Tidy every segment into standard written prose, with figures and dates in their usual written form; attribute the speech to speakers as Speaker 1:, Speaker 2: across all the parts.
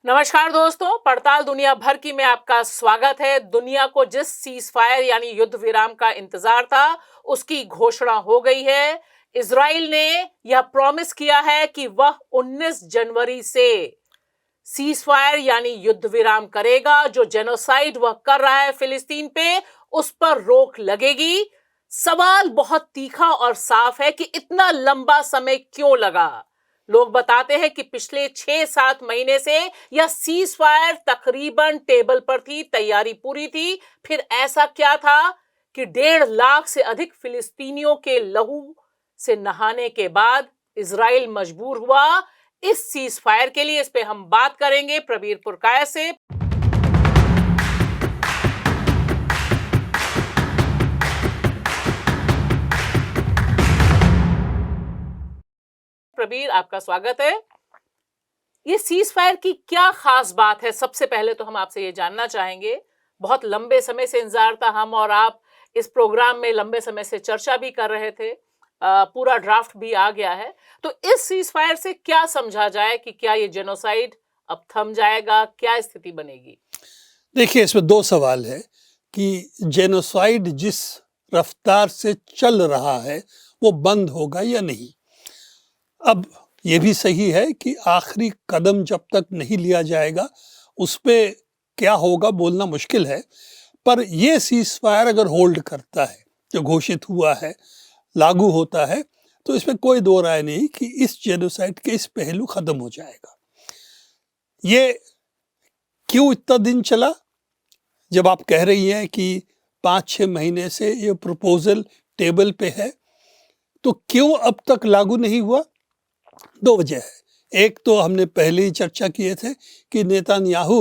Speaker 1: नमस्कार दोस्तों, पड़ताल दुनिया भर की में आपका स्वागत है। दुनिया को जिस सीज फायर यानी युद्ध विराम का इंतजार था, उसकी घोषणा हो गई है। इजराइल ने यह प्रॉमिस किया है कि वह 19 जनवरी से सीज फायर यानी युद्ध विराम करेगा। जो जेनोसाइड वह कर रहा है फिलिस्तीन पे, उस पर रोक लगेगी। सवाल बहुत तीखा और साफ है कि इतना लंबा समय क्यों लगा। लोग बताते हैं कि पिछले 6-7 महीने से यह सीज फायर तकरीबन टेबल पर थी, तैयारी पूरी थी। फिर ऐसा क्या था कि 1.5 लाख से अधिक फिलिस्तीनियों के लहू से नहाने के बाद इजराइल मजबूर हुआ इस सीज फायर के लिए। इस पे हम बात करेंगे प्रबीर पुरकाया से। प्रबीर, आपका स्वागत है। ये सीज फायर की क्या खास बात है, सबसे पहले तो हम आपसे ये जानना चाहेंगे। बहुत लंबे समय से इंतजार था, हम और आप इस प्रोग्राम में लंबे समय से चर्चा भी कर रहे थे। पूरा ड्राफ्ट भी आ गया है। तो इस सीज फायर से क्या समझा जाए कि क्या ये जेनोसाइड अब थम जाएगा, क्या स्थिति बनेगी?
Speaker 2: देखिए, इसमें दो सवाल है कि जेनोसाइड जिस रफ्तार से चल रहा है वो बंद होगा या नहीं। अब ये भी सही है कि आखिरी कदम जब तक नहीं लिया जाएगा उस पे क्या होगा बोलना मुश्किल है। पर ये सीज फायर अगर होल्ड करता है, जो घोषित हुआ है, लागू होता है, तो इसमें कोई दो राय नहीं कि इस जेनोसाइड के इस पहलू खत्म हो जाएगा। ये क्यों इतना दिन चला? जब आप कह रही हैं कि 5-6 महीने से ये प्रपोजल टेबल पे है, तो क्यों अब तक लागू नहीं हुआ? दो वजह है। एक तो हमने पहले ही चर्चा किए थे कि नेतन्याहू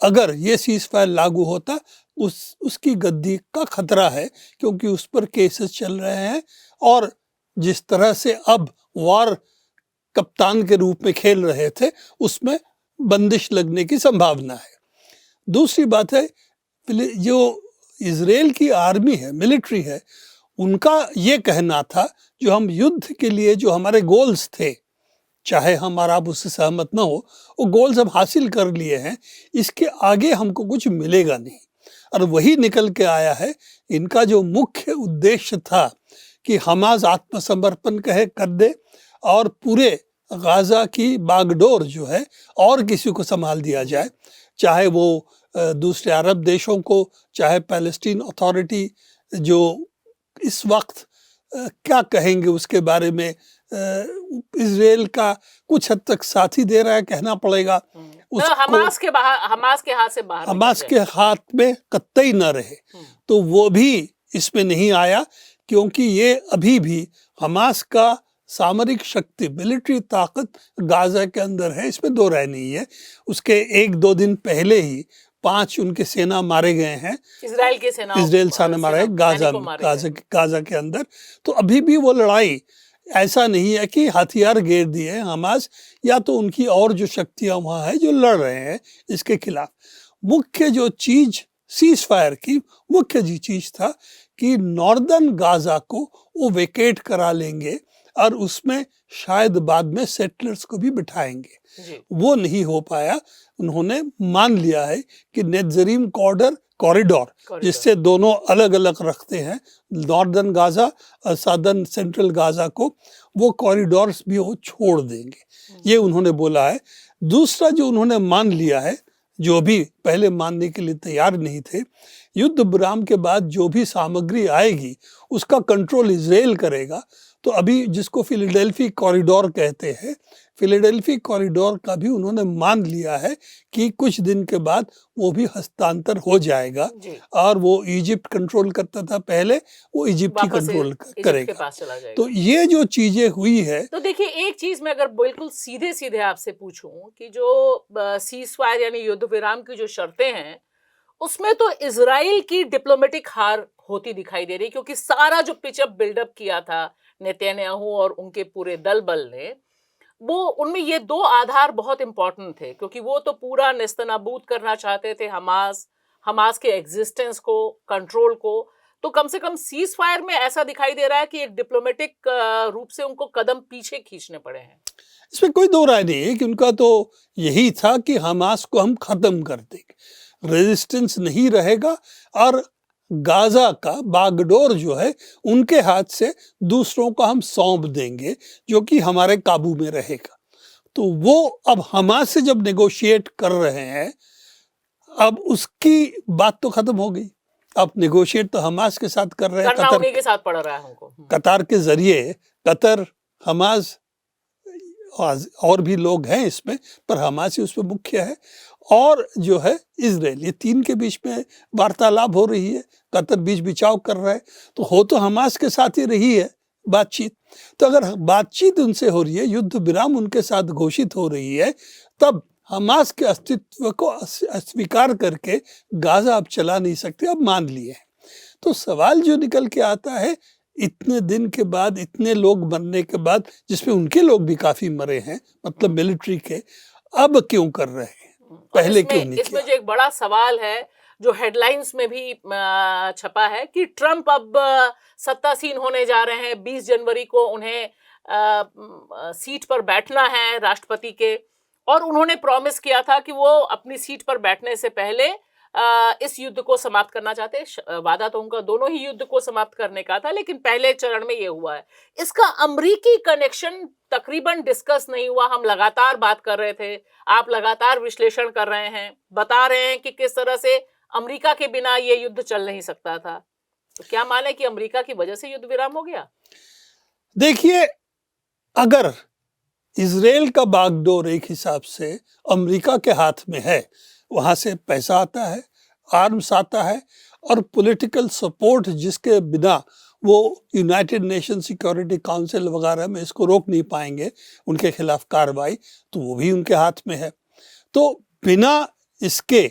Speaker 2: अगर ये सीज फायर लागू होता उसकी गद्दी का खतरा है, क्योंकि उस पर केसेस चल रहे हैं और जिस तरह से अब वार कप्तान के रूप में खेल रहे थे उसमें बंदिश लगने की संभावना है। दूसरी बात है, जो इजराइल की आर्मी है, मिलिट्री है, उनका ये कहना था जो हम युद्ध के लिए जो हमारे गोल्स थे, चाहे हम और आप उससे सहमत ना हो, वो गोल्स हम हासिल कर लिए हैं, इसके आगे हमको कुछ मिलेगा नहीं। और वही निकल के आया है। इनका जो मुख्य उद्देश्य था कि हमास आत्मसमर्पण कर दे और पूरे गाजा की बागडोर जो है और किसी को संभाल दिया जाए, चाहे वो दूसरे अरब देशों को, चाहे पैलेस्टीन अथॉरिटी जो इस वक्त क्या कहेंगे उसके बारे में, इजराइल का कुछ हद तक साथी दे रहा है, कहना पड़ेगा।
Speaker 1: उसको हमास के हाथ से बाहर,
Speaker 2: हमास के हाथ में कतई न रहे, तो वो भी इसमें नहीं आया, क्योंकि ये अभी भी हमास का सामरिक शक्ति, मिलिट्री ताकत गाजा के अंदर है, इसमें दो राय नहीं है। उसके 1-2 दिन पहले ही 5 उनके सेना मारे गए हैं,
Speaker 1: इजराइल सेना
Speaker 2: मारा है गाजा के अंदर। तो अभी भी वो लड़ाई ऐसा नहीं है कि हथियार घेर दिए हैं हमास, या तो उनकी और जो शक्तियां वहां है जो लड़ रहे हैं इसके खिलाफ। मुख्य जो चीज सीज फायर की मुख्य जी चीज था कि नॉर्दर्न गाजा को वो वेकेट करा लेंगे और उसमें शायद बाद में सेटलर्स को भी बिठाएंगे। वो नहीं हो पाया। उन्होंने मान लिया है कि नेत्जरीम कॉरिडोर जिससे दोनों अलग अलग रखते हैं, नॉर्दर्न गाजा और सदर्न सेंट्रल गाजा को, वो कॉरिडोर्स भी वो छोड़ देंगे, ये उन्होंने बोला है। दूसरा जो उन्होंने मान लिया है, जो भी पहले मानने के लिए तैयार नहीं थे, युद्ध विराम के बाद जो भी सामग्री आएगी उसका कंट्रोल इजराइल करेगा। तो अभी जिसको फिलाडेल्फी कॉरिडोर कहते हैं, फिलाडेल्फी कॉरिडोर का भी उन्होंने मान लिया है कि कुछ दिन के बाद वो भी हस्तांतर हो जाएगा। और वो इजिप्ट कंट्रोल करता था पहले, वो इजिप्ट ही कंट्रोल करेगा। तो ये जो चीजें हुई है,
Speaker 1: तो देखिए, एक चीज मैं अगर बिल्कुल सीधे सीधे आपसे पूछूं कि जो सीज फायर यानी युद्ध विराम की जो शर्तें हैं, उसमें तो इजराइल की डिप्लोमेटिक हार होती दिखाई दे रही, क्योंकि सारा जो पिचअप बिल्डअप किया था नेतन्याहू और उनके पूरे दल बल ने, वो उनमें ये दो आधार बहुत इंपॉर्टेंट थे, क्योंकि वो तो पूरा नेस्तनाबूद करना चाहते थे हमास के एग्जिस्टेंस को, कंट्रोल को। तो कम से कम सीज फायर में ऐसा दिखाई दे रहा है कि एक डिप्लोमेटिक रूप से उनको कदम पीछे खींचने पड़े हैं।
Speaker 2: इसमें कोई दो राय नहीं है कि उनका तो यही था कि हमास को हम खत्म कर देंगे, रेजिस्टेंस नहीं रहेगा और गाजा का बागडोर जो है उनके हाथ से दूसरों को हम सौंप देंगे जो कि हमारे काबू में रहेगा। तो वो अब हमास से जब नेगोशिएट कर रहे हैं, अब उसकी बात तो खत्म हो गई। अब नेगोशिएट तो हमास के साथ कर रहे हैं,
Speaker 1: करना उन्हीं के साथ पड़ रहा है उनको।
Speaker 2: कतार के जरिए। कतर, हमास और भी लोग हैं इसमें, पर हमास ही उसमें मुख्य है, और जो है इजराइल, ये तीन के बीच में वार्तालाप हो रही है। कतर बीच बिचाव कर रहा है, तो हो तो हमास के साथ ही रही है बातचीत। तो अगर बातचीत उनसे हो रही है, युद्ध विराम उनके साथ घोषित हो रही है, तब हमास के अस्तित्व को अस्वीकार करके गाजा अब चला नहीं सकते, अब मान लिए हैं। तो सवाल जो निकल के आता है, इतने दिन के बाद, इतने लोग मरने के बाद, जिसमें उनके लोग भी काफी मरे हैं, मतलब मिलिट्री के, अब क्यों कर रहे हैं, पहले क्यों नहीं
Speaker 1: इसमें जो एक बड़ा सवाल है जो हेडलाइंस में भी छपा है कि ट्रंप अब सत्तासीन होने जा रहे हैं। 20 जनवरी को उन्हें सीट पर बैठना है राष्ट्रपति के, और उन्होंने प्रॉमिस किया था कि वो अपनी सीट पर बैठने से पहले इस युद्ध को समाप्त करना चाहते हैं। वादा तो उनका दोनों ही युद्ध को समाप्त करने का था, लेकिन पहले चरण में ये हुआ है। इसका अमेरिकी कनेक्शन तकरीबन डिस्कस नहीं हुआ। हम लगातार बात कर रहे थे, आप लगातार विश्लेषण कर रहे हैं, बता रहे हैं कि किस तरह से अमेरिका के बिना ये युद्ध चल नहीं सकता था। तो क्या माने कि अमेरिका की वजह से युद्ध विराम हो गया?
Speaker 2: देखिए, अगर इजराइल का बागडोर एक हिसाब से अमेरिका के हाथ में है, वहाँ से पैसा आता है, आर्म्स आता है, और पॉलिटिकल सपोर्ट जिसके बिना वो यूनाइटेड नेशन सिक्योरिटी काउंसिल वगैरह में इसको रोक नहीं पाएंगे, उनके खिलाफ कार्रवाई, तो वो भी उनके हाथ में है। तो बिना इसके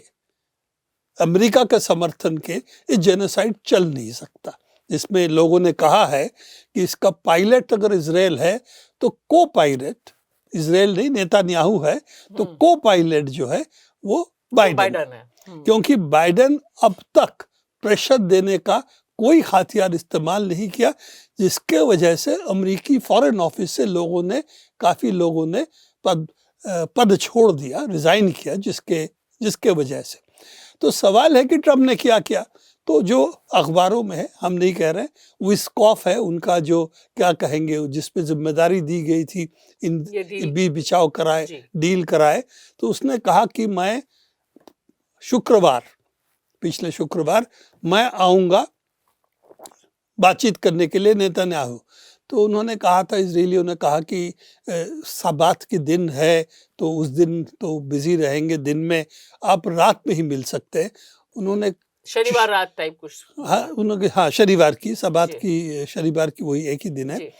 Speaker 2: अमेरिका के समर्थन के ये जेनोसाइड चल नहीं सकता। इसमें लोगों ने कहा है कि इसका पायलट अगर इजराइल है तो को पायलट इजराइल नहीं, नेतान्याहू है, तो को पायलट जो है वो बाइडेन है। क्योंकि बाइडेन अब तक प्रेशर देने का कोई हथियार इस्तेमाल नहीं किया, जिसके वजह से अमेरिकी फॉरेन ऑफिस से काफी लोगों ने पद छोड़ दिया, रिजाइन किया, जिसके वजह से। तो सवाल है कि ट्रम्प ने क्या किया। तो जो अखबारों में है, हम नहीं कह रहे, विस्कॉफ है उनका, जो क्या कहेंगे, जिसपे जिम्मेदारी दी गई थी इन बीच बिचाव कराए, डील कराए, तो उसने कहा कि मैं पिछले शुक्रवार मैं आऊंगा बातचीत करने के लिए नेतन्याहू। तो उन्होंने कहा था, इजरायलियों ने कहा कि सबात के दिन है तो उस दिन तो बिजी रहेंगे, दिन में आप रात में ही मिल सकते हैं। उन्होंने
Speaker 1: शनिवार रात टाइप कुछ,
Speaker 2: हाँ शनिवार की, सबात की शनिवार की वही एक ही दिन है,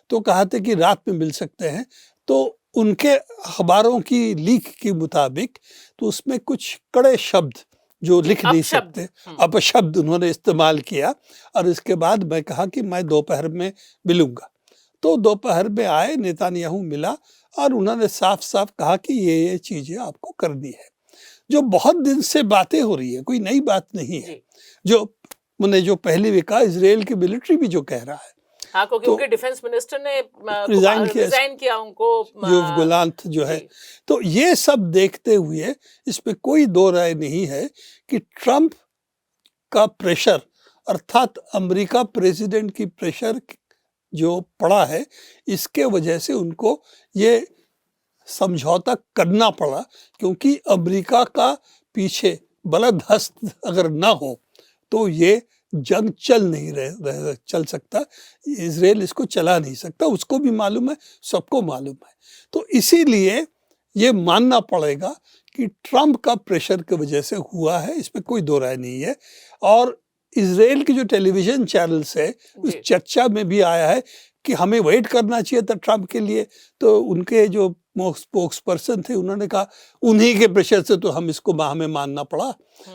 Speaker 2: तो कहा था कि रात में मिल सकते हैं। तो उनके अखबारों की लीक के मुताबिक तो उसमें कुछ कड़े शब्द जो लिख नहीं सकते, अपशब्द उन्होंने इस्तेमाल किया, और इसके बाद मैं कहा कि मैं दोपहर में मिलूंगा। तो दोपहर में आए, नेतान्याहू मिला, और उन्होंने साफ साफ कहा कि ये चीजें आपको करनी है। जो बहुत दिन से बातें हो रही है, कोई नई बात नहीं है। जो पहले भी कहा, इजराइल की मिलिट्री भी जो कह रहा है,
Speaker 1: हाँ, क्योंकि उनके डिफेंस मिनिस्टर ने रिजाइन किया उनको,
Speaker 2: योव गोलांत जो है। तो ये सब देखते हुए इसमें कोई दो राय नहीं है कि ट्रंप का प्रेशर, अर्थात अमेरिका प्रेसिडेंट की प्रेशर जो पड़ा है, इसके वजह से उनको ये समझौता करना पड़ा। क्योंकि अमेरिका का पीछे बलद हस्त अगर ना हो तो ये जंग चल सकता, इजराइल इसको चला नहीं सकता, उसको भी मालूम है, सबको मालूम है। तो इसीलिए ये मानना पड़ेगा कि ट्रंप का प्रेशर की वजह से हुआ है, इसमें कोई दो राय नहीं है। और इजराइल के जो टेलीविजन चैनल्स है, उस चर्चा में भी आया है कि हमें वेट करना चाहिए था ट्रंप के लिए। तो उनके जो स्पोक्स पर्सन थे, उन्होंने कहा उन्हीं के प्रेशर से तो हमें मानना पड़ा,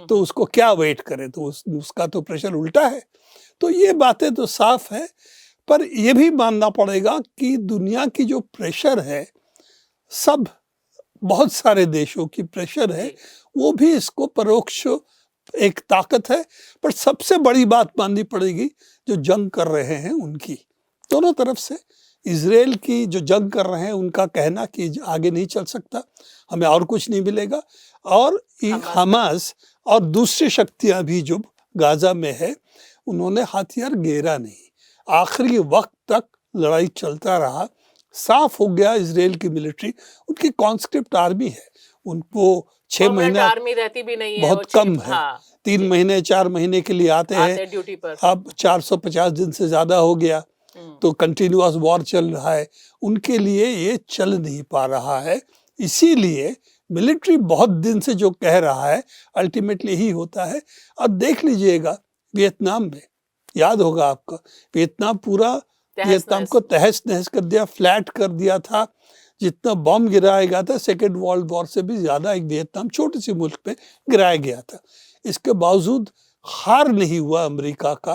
Speaker 2: तो उसको क्या वेट करें, तो उसका तो प्रेशर उल्टा है। तो ये बातें तो साफ है, पर यह भी मानना पड़ेगा कि दुनिया की जो प्रेशर है, बहुत सारे देशों की प्रेशर है, वो भी इसको परोक्ष एक ताकत है, पर सबसे बड़ी बात माननी पड़ेगी जो जंग कर रहे हैं उनकी, दोनों तरफ से। इजराइल की जो जंग कर रहे हैं उनका कहना कि आगे नहीं चल सकता, हमें और कुछ नहीं मिलेगा, और हमास और दूसरी शक्तियां भी जो गाजा में है उन्होंने हथियार गिरा नहीं, आखिरी वक्त तक लड़ाई चलता रहा। साफ हो गया इजराइल की मिलिट्री, उनकी कॉन्स्क्रिप्ट आर्मी है, उनको 6 महीने
Speaker 1: आर्मी रहती भी नहीं है,
Speaker 2: बहुत कम है। 3 महीने 4 महीने के लिए आते हैं
Speaker 1: ड्यूटी पर।
Speaker 2: अब 450 दिन से ज्यादा हो गया, तो कंटिन्यूअस वॉर चल रहा है, उनके लिए ये चल नहीं पा रहा है। इसीलिए मिलिट्री बहुत दिन से जो कह रहा है अल्टीमेटली ही होता है। अब देख लीजिएगा वियतनाम में, याद होगा आपका, वियतनाम को तहस नहस कर दिया, फ्लैट कर दिया था। जितना बम गिराया गया था सेकेंड वर्ल्ड वॉर से भी ज्यादा एक वियतनाम छोटे से मुल्क पे गिराया गया था। इसके बावजूद हार नहीं हुआ अमेरिका का,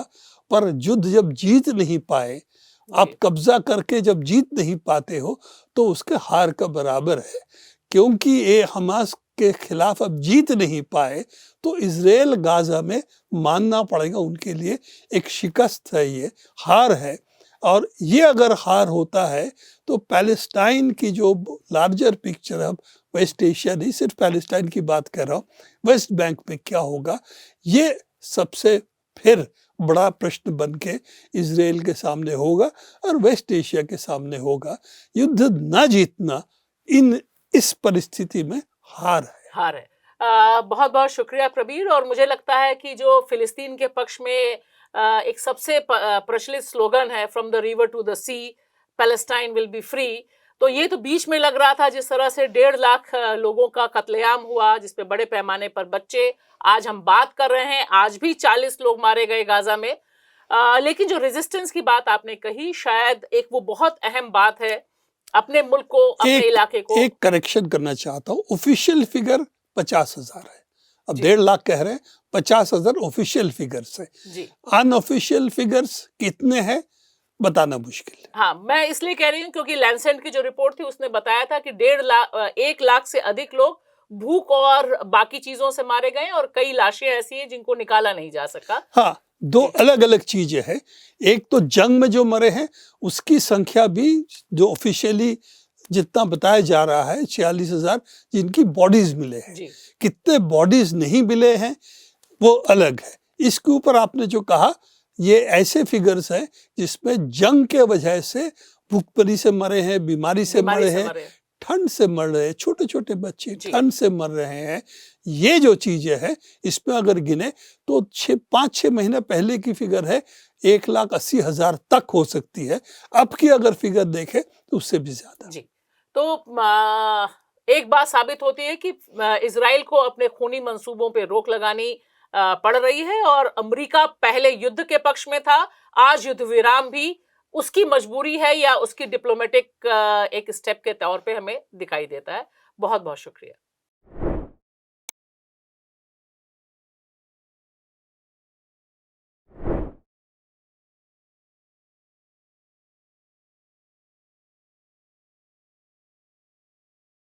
Speaker 2: पर युद्ध जब जीत नहीं पाए, आप कब्जा करके जब जीत नहीं पाते हो तो उसके हार का बराबर है। क्योंकि ये हमास के खिलाफ अब जीत नहीं पाए तो इजराइल गाजा में मानना पड़ेगा उनके लिए एक शिकस्त है, ये हार है। और ये अगर हार होता है तो पैलेस्टाइन की जो लार्जर पिक्चर, अब वेस्ट एशिया नहीं सिर्फ पैलेस्टाइन की बात कर रहा हूँ, वेस्ट बैंक में क्या होगा, ये सबसे फिर बड़ा प्रश्न बन के इजराइल के सामने होगा और वेस्ट एशिया के सामने होगा। युद्ध न जीतना इस परिस्थिति में हार है।
Speaker 1: बहुत बहुत शुक्रिया प्रबीर। और मुझे लगता है कि जो फिलिस्तीन के पक्ष में एक सबसे प्रचलित स्लोगन है, from the river to the sea Palestine will be free, तो ये तो बीच में लग रहा था जिस तरह से 1.5 लाख लोगों का कत्लेआम हुआ, जिसपे बड़े पैमाने पर बच्चे, आज हम बात कर रहे हैं आज भी 40 लोग मारे गए गाजा में। लेकिन जो रेजिस्टेंस की बात आपने कही, शायद एक वो बहुत अहम बात है, अपने मुल्क को, अपने इलाके को।
Speaker 2: एक करेक्शन करना चाहता हूँ, ऑफिशियल फिगर 50,000 है, अब 1.5 लाख कह रहे हैं, 50,000 ऑफिशियल फिगर्स है। अनऑफिशियल फिगर्स कितने हैं बताना मुश्किल है।
Speaker 1: हाँ, मैं इसलिए कह रही हूँ क्योंकि लैंसेट की जो रिपोर्ट थी उसने बताया था कि 1 लाख से अधिक लोग भूख और बाकी चीजों से मारे गए और कई लाशें ऐसी हैं जिनको निकाला नहीं जा सका।
Speaker 2: हाँ, 2 अलग अलग चीजें हैं। एक तो जंग में जो मरे हैं उसकी संख्या भी जो ऑफिशियली जितना बताया जा रहा है 46,000 जिनकी बॉडीज मिले हैं, कितने बॉडीज नहीं मिले हैं वो अलग है। इसके ऊपर आपने जो कहा ये ऐसे फिगर्स हैं जिसमें जंग के वजह से भूखमरी से मरे हैं, बीमारी से मरे हैं, ठंड से मर रहे हैं, छोटे छोटे बच्चे ठंड से मर रहे हैं। ये जो चीजें हैं इसमें अगर गिने तो 5-6 महीने पहले की फिगर है 1,80,000 तक हो सकती है, अब की अगर फिगर देखें तो उससे भी ज्यादा।
Speaker 1: जी, तो एक बात साबित होती है कि इजराइल को अपने खूनी मंसूबों पे रोक लगानी पड़ रही है, और अमेरिका पहले युद्ध के पक्ष में था, आज युद्ध विराम भी उसकी मजबूरी है या उसकी डिप्लोमेटिक एक स्टेप के तौर पे हमें दिखाई देता है। बहुत बहुत शुक्रिया।